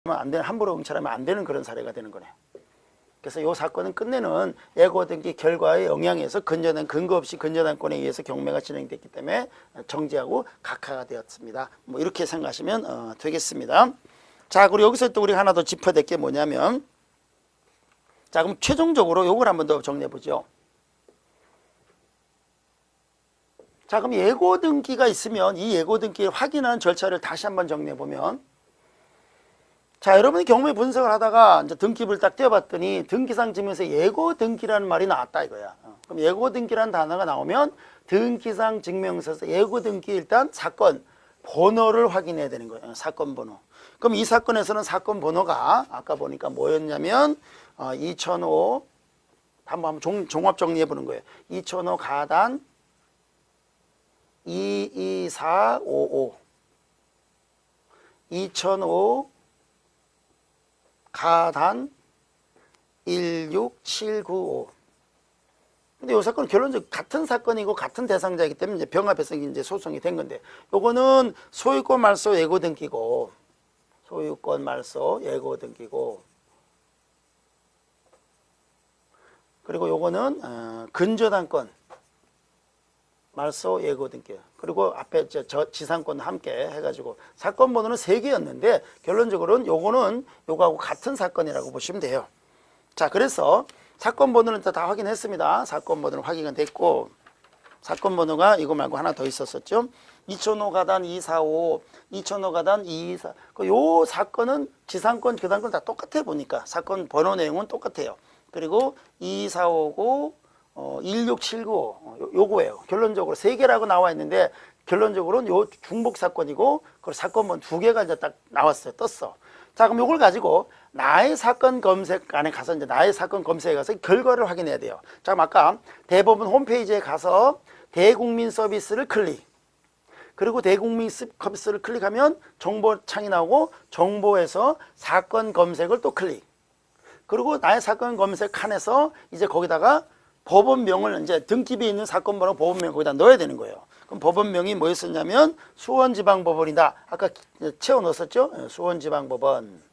안 되는, 함부로 응찰하면 안 되는 그런 사례가 되는 거네요. 그래서 이 사건은 끝내는 예고 등기 결과에 영향해서 근거 없이 근저당권에 의해서 경매가 진행됐기 때문에 정지하고 각하가 되었습니다. 뭐 이렇게 생각하시면 되겠습니다. 자, 그리고 여기서 또 우리가 하나 더 짚어야 될 게 뭐냐면, 자, 그럼 최종적으로 요걸 한번 더 정리해 보죠. 자, 그럼 예고 등기가 있으면 이 예고 등기를 확인하는 절차를 다시 한번 정리해 보면, 자, 여러분이 경매 분석을 하다가 이제 등기부를 딱 떼어봤더니 등기상 증명서 예고 등기라는 말이 나왔다 이거야. 그럼 예고 등기라는 단어가 나오면 등기상 증명서에서 예고 등기 일단 사건 번호를 확인해야 되는 거예요. 사건 번호. 그럼 이 사건에서는 사건 번호가 아까 보니까 뭐였냐면 2005 한번 종합 정리해 보는 거예요. 2005 가단 22455 2005 가단 16795. 근데 이 사건은 결론적으로 같은 사건이고 같은 대상자이기 때문에 이제 병합해서 이제 소송이 된 건데, 요거는 소유권 말소 예고 등기고, 소유권 말소 예고 등기고, 그리고 요거는 근저당권 말소 예고 등기, 그리고 앞에 저 지상권 함께 해가지고 사건 번호는 3개였는데 결론적으로는 요거는 요거하고 같은 사건이라고 보시면 돼요. 자, 그래서 사건 번호는 다 확인했습니다. 사건 번호는 확인이 됐고, 사건 번호가 이거 말고 하나 더 있었었죠. 2005 가단 245 2005 가단 224. 요 사건은 지상권 계산권 다 똑같아 보니까 사건 번호 내용은 똑같아요. 그리고 2459 16795 요거예요. 결론적으로 3개라고 나와 있는데 결론적으로는 요 중복 사건이고, 그리고 사건번 2개가 이제 딱 나왔어요. 떴어. 자, 그럼 요걸 가지고 나의 사건 검색 안에 가서 이제 나의 사건 검색에 가서 결과를 확인해야 돼요. 자, 그럼 아까 대법원 홈페이지에 가서 대국민 서비스를 클릭, 그리고 대국민 서비스를 클릭하면 정보창이 나오고, 정보에서 사건 검색을 또 클릭, 그리고 나의 사건 검색 칸에서 이제 거기다가 법원명을 이제 등기부에 있는 사건 번호 법원명 거기다 넣어야 되는 거예요. 그럼 법원명이 뭐였었냐면 수원지방법원이다. 아까 채워 넣었었죠? 수원지방법원.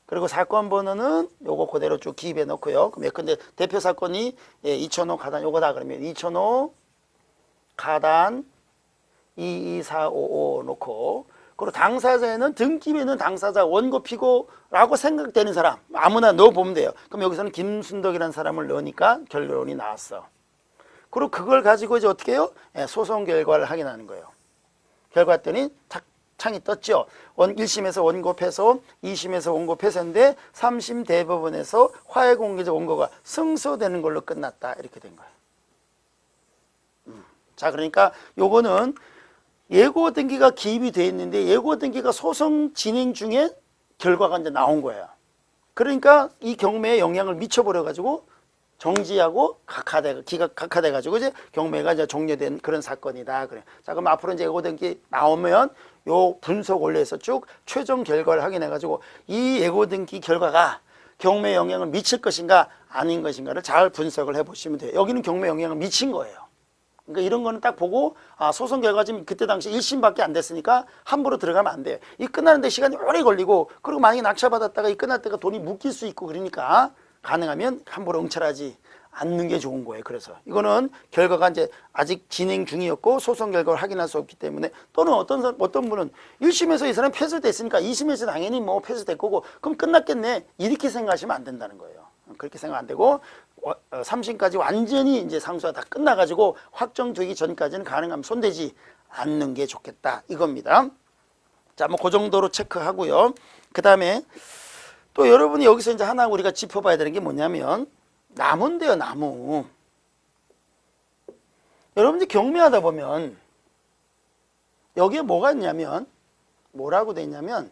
그리고 사건 번호는 요거 그대로 쭉 기입해 놓고요. 그럼 예컨대 대표 사건이 2005 가단 요거다 그러면 2005 가단 22455 놓고, 그리고 당사자에는 등기부에 있는 당사자 원고 피고라고 생각되는 사람 아무나 넣어보면 돼요. 그럼 여기서는 김순덕이라는 사람을 넣으니까 결론이 나왔어. 그리고 그걸 가지고 이제 어떻게 해요? 소송 결과를 확인하는 거예요. 결과 했더니 창이 떴죠. 1심에서 원고 패소, 2심에서 원고 패소인데 3심 대법원에서 화해공개적 원고가 승소되는 걸로 끝났다. 이렇게 된 거예요. 자, 그러니까 요거는 예고 등기가 기입이 돼 있는데 예고 등기가 소송 진행 중에 결과가 이제 나온 거예요. 그러니까 이 경매에 영향을 미쳐버려 가지고 정지하고 각하돼 가지고 이제 경매가 이제 종료된 그런 사건이다. 그래. 자, 그럼 앞으로 이제 예고 등기 나오면 요 분석 원리에서 쭉 최종 결과를 확인해 가지고 이 예고 등기 결과가 경매에 영향을 미칠 것인가 아닌 것인가를 잘 분석을 해 보시면 돼요. 여기는 경매에 영향을 미친 거예요. 그러니까 이런 거는 딱 보고 소송 결과 지금 그때 당시 1심밖에 안 됐으니까 함부로 들어가면 안 돼요. 이 끝나는데 시간이 오래 걸리고, 그리고 만약에 낙찰받았다가 이 끝날 때가 돈이 묶일 수 있고, 그러니까 가능하면 함부로 응찰하지 않는 게 좋은 거예요. 그래서 이거는 결과가 이제 아직 진행 중이었고 소송 결과를 확인할 수 없기 때문에, 또는 어떤 분은 1심에서 이 사람이 패소됐으니까 2심에서 당연히 뭐 패소될 거고 그럼 끝났겠네 이렇게 생각하시면 안 된다는 거예요. 그렇게 생각 안 되고 3심까지 완전히 이제 상수가 다 끝나가지고 확정되기 전까지는 가능하면 손대지 않는 게 좋겠다 이겁니다. 자, 뭐 그 정도로 체크하고요. 그 다음에 또 여러분이 여기서 이제 하나 우리가 짚어봐야 되는 게 뭐냐면 나무인데요, 나무. 여러분들 경매하다 보면 여기에 뭐가 있냐면, 뭐라고 돼 있냐면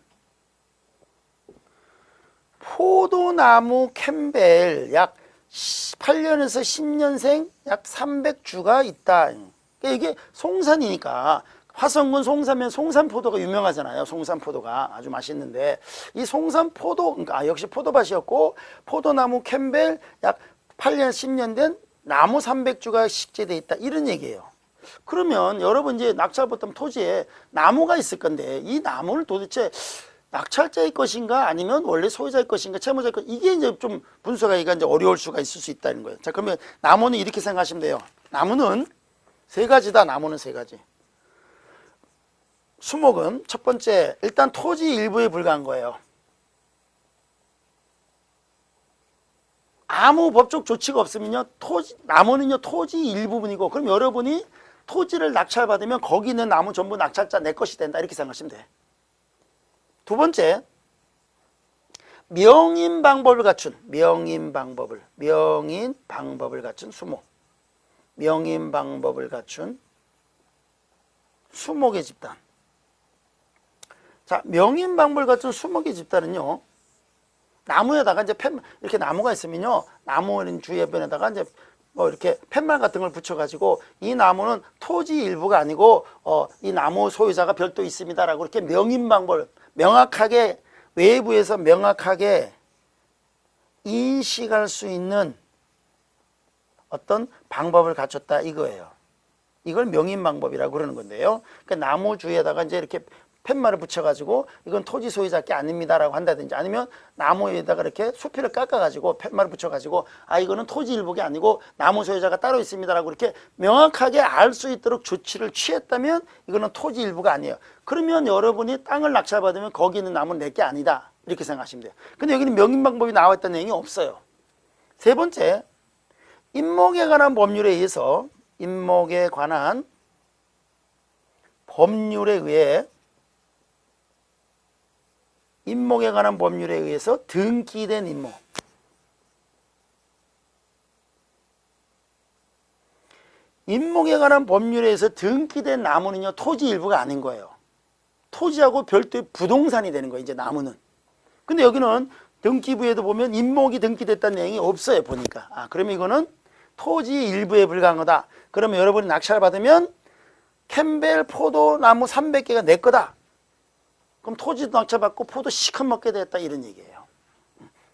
포도나무 캠벨 약 8년에서 10년생 약 300주가 있다. 그러니까 이게 송산이니까, 화성군 송산면 송산포도가 유명하잖아요. 송산포도가 아주 맛있는데 이 송산포도, 그러니까 역시 포도밭이었고 포도나무 캠벨 약 8년 10년 된 나무 300주가 식재되어 있다 이런 얘기예요. 그러면 여러분 이제 낙찰받던 토지에 나무가 있을 건데 이 나무를 도대체 낙찰자의 것인가 아니면 원래 소유자의 것인가 채무자의 것, 이게 이제 좀 분석하기가 이제 어려울 수가 있을 수 있다는 거예요. 자, 그러면 나무는 이렇게 생각하시면 돼요. 나무는 세 가지다. 나무는 세 가지. 수목은 첫 번째, 일단 토지 일부에 불과한 거예요. 아무 법적 조치가 없으면요, 나무는요 토지 일부분이고, 그럼 여러분이 토지를 낙찰받으면 거기 있는 나무 전부 낙찰자 내 것이 된다, 이렇게 생각하시면 돼. 두 번째, 명인 방법을 갖춘 수목. 명인 방법을 갖춘 수목의 집단. 자, 명인 방법을 갖춘 수목의 집단은요, 나무에다가 이제 이렇게 나무가 있으면요, 나무 주변에다가 이제 뭐 이렇게 팻말 같은 걸 붙여가지고 이 나무는 토지 일부가 아니고 이 나무 소유자가 별도 있습니다라고 이렇게 명인 방법을 명확하게, 외부에서 명확하게 인식할 수 있는 어떤 방법을 갖췄다, 이거예요. 이걸 명인 방법이라고 그러는 건데요. 그러니까 나무 주위에다가 이제 이렇게 팻말을 붙여가지고 이건 토지 소유자 게 아닙니다라고 한다든지, 아니면 나무에다가 이렇게 수필을 깎아가지고 팻말을 붙여가지고 이거는 토지 일부가 아니고 나무 소유자가 따로 있습니다라고 이렇게 명확하게 알 수 있도록 조치를 취했다면 이거는 토지 일부가 아니에요. 그러면 여러분이 땅을 낙찰받으면 거기 있는 나무는 내 게 아니다, 이렇게 생각하시면 돼요. 근데 여기는 명인 방법이 나와 있다는 내용이 없어요. 세 번째, 임목에 관한 법률에 의해서 임목에 관한 법률에 의해서 등기된 임목. 임목에 관한 법률에 의해서 등기된 나무는요, 토지 일부가 아닌 거예요. 토지하고 별도의 부동산이 되는 거예요, 이제 나무는. 근데 여기는 등기부에도 보면 임목이 등기됐다는 내용이 없어요, 보니까. 그러면 이거는 토지 일부에 불과한 거다. 그러면 여러분이 낙찰을 받으면 캠벨 포도나무 300개가 내 거다. 그럼 토지도 낙찰받고 포도 시컷 먹게 되었다, 이런 얘기예요.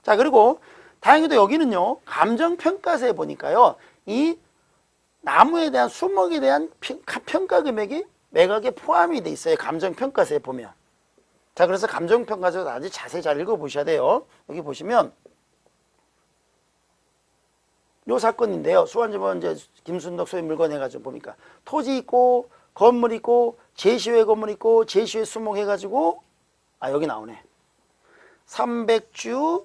자, 그리고 다행히도 여기는요, 감정평가서에 보니까요, 이 나무에 대한 수목에 대한 평가 금액이 매각에 포함이 돼 있어요, 감정평가서에 보면. 자, 그래서 감정평가서 아주 자세히 잘 읽어보셔야 돼요. 여기 보시면 요 사건인데요, 수완지법 이제 김순덕 소유 물건 해가지고 보니까 토지 있고 건물 있고 제시외 건물 있고 제시외 수목 해가지고 여기 나오네. 300주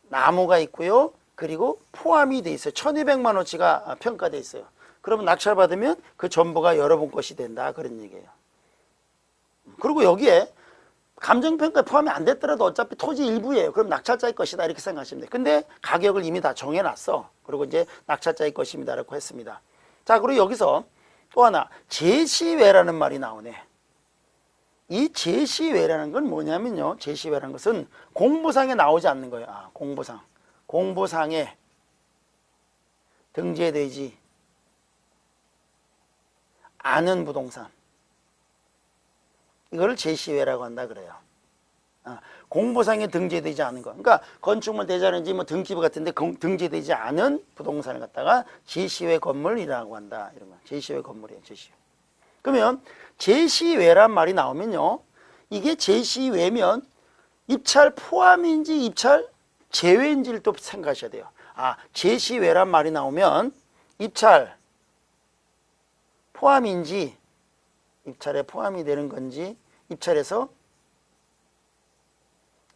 나무가 있고요, 그리고 포함이 돼 있어요. 1200만 원치가 평가돼 있어요. 그러면 낙찰 받으면 그 전부가 여러분 것이 된다, 그런 얘기예요. 그리고 여기에 감정평가에 포함이 안 됐더라도 어차피 토지 일부예요. 그럼 낙찰자의 것이다, 이렇게 생각하시면 돼요. 근데 가격을 이미 다 정해놨어. 그리고 이제 낙찰자의 것입니다 라고 했습니다. 자, 그리고 여기서 또 하나, 제시외라는 말이 나오네. 이 제시외라는 건 뭐냐면요, 제시외라는 것은 공부상에 나오지 않는 거예요. 공부상에 등재되지 않은 부동산, 이거를 제시외라고 한다 그래요. 공부상에 등재되지 않은 거. 그러니까 건축물 대자는지 뭐 등기부 같은데 등재되지 않은 부동산을 갖다가 제시외 건물이라고 한다, 이런 거. 제시외 건물이에요, 제시외. 그러면 제시외란 말이 나오면요, 이게 제시외면 입찰 포함인지 입찰 제외인지를 또 생각하셔야 돼요. 제시외란 말이 나오면 입찰 포함인지, 입찰에 포함이 되는 건지, 입찰에서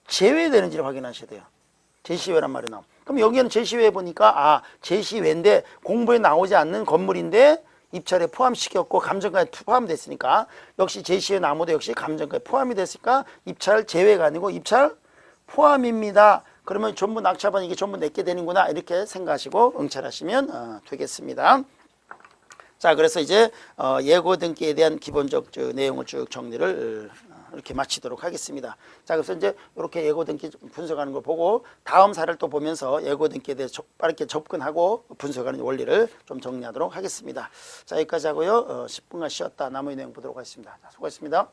제외되는지를 확인하셔야 돼요. 제시외란 말이 나오면. 그럼 여기에는 제시외 보니까 제시외인데 공부에 나오지 않는 건물인데 입찰에 포함시켰고 감정가에 포함됐으니까, 역시 제시외 나무도 역시 감정가에 포함이 됐으니까 입찰 제외가 아니고 입찰 포함입니다. 그러면 전부 낙찰받은 이게 전부 내게 되는구나, 이렇게 생각하시고 응찰하시면 되겠습니다. 자, 그래서 이제 예고 등기에 대한 기본적 내용을 쭉 정리를 이렇게 마치도록 하겠습니다. 자, 그래서 이제 이렇게 예고 등기 분석하는 걸 보고 다음 사례를 또 보면서 예고 등기에 대해서 빠르게 접근하고 분석하는 원리를 좀 정리하도록 하겠습니다. 자, 여기까지 하고요. 10분간 쉬었다 나머지 내용 보도록 하겠습니다. 자, 수고하셨습니다.